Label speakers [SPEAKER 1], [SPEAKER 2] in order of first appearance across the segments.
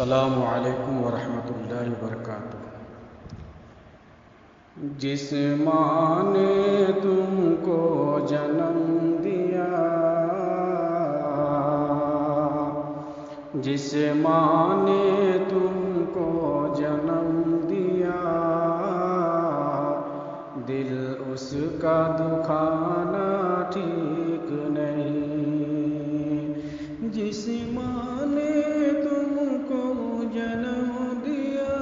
[SPEAKER 1] السلام علیکم ورحمۃ اللہ وبرکاتہ۔ جس ماں نے تم کو جنم دیا، جس ماں نے تم کو جنم دیا، دل اس کا دکھانا ٹھیک نہیں۔ جس ماں نے تم کو جنم دیا،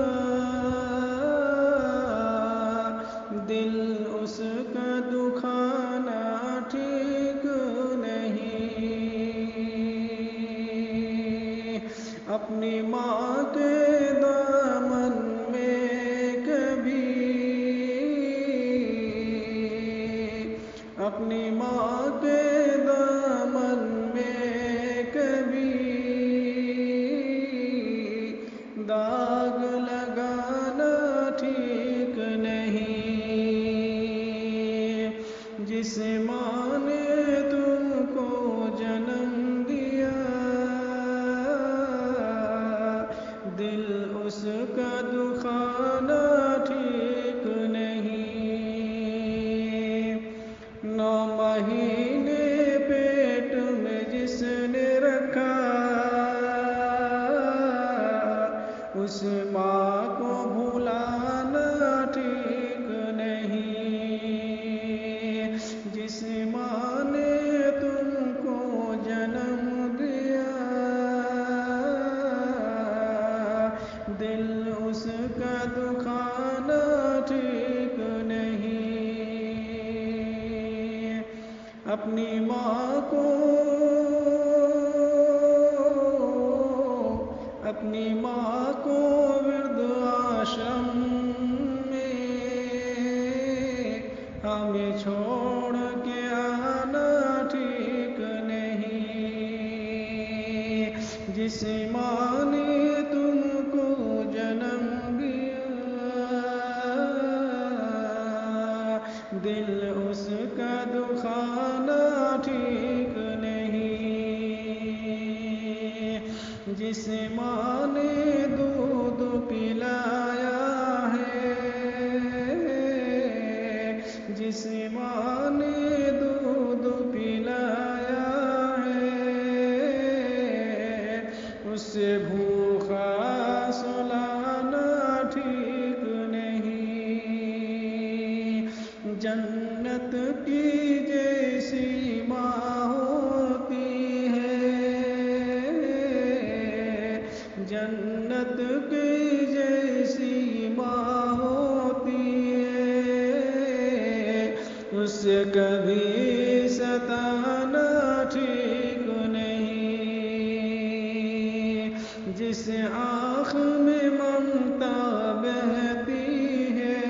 [SPEAKER 1] دل اس کا دکھانا ٹھیک نہیں۔ اپنی ماں کے دامن میں کبھی، اپنی ماں کے دامن میں کبھی داغ لگانا ٹھیک نہیں۔ جس ماں نے تم کو جنم دیا، دل اس کا دکھانا ٹھیک نہیں۔ 9 مہینے پیٹ میں جس نے رکھا، اس ماں کو بھلانا ٹھیک نہیں۔ جس ماں نے تم کو جنم دیا، دل اس کا دکھانا ٹھیک نہیں۔ اپنی ماں کو، اپنی ماں کو ورد آشرم میں ہمیں چھوڑ کے آنا ٹھیک نہیں۔ جس ماں نے تم کو جنم دیا، دل اس کا دکھانا ٹھیک نہیں۔ جس ماں نے دودھ پلایا ہے، جس ماں نے دودھ پلایا ہے، اس سے بھوکا سلانا ٹھیک نہیں۔ جنت کی جیسی ماں ہوتی ہے، جنت کی جیسی ماں ہوتی ہے، اس سے کبھی ستانا ٹھیک نہیں۔ جس آنکھ میں ممتا بہتی ہے،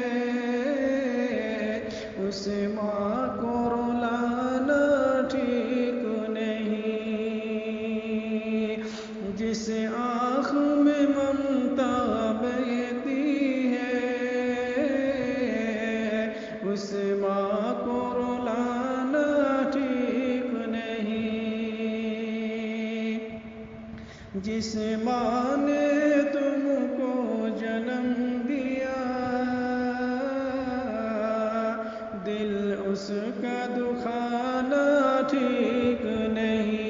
[SPEAKER 1] اس ماں کو رلانا ٹھیک نہیں۔ جس آنکھ میں ممتا بہتی ہے، اس ماں کو رلانا ٹھیک نہیں۔ جس ماں نے تم کو جنم دیا، دل اس کا دکھانا ٹھیک نہیں۔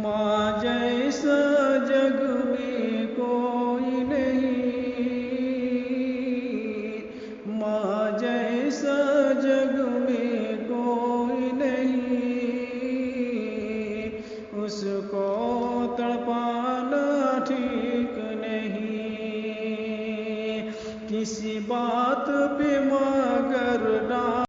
[SPEAKER 1] ماں جیسا جگ میں کوئی نہیں، ماں جیسا جگ میں کوئی نہیں، اس کو تڑپانا ٹھیک نہیں۔ کسی بات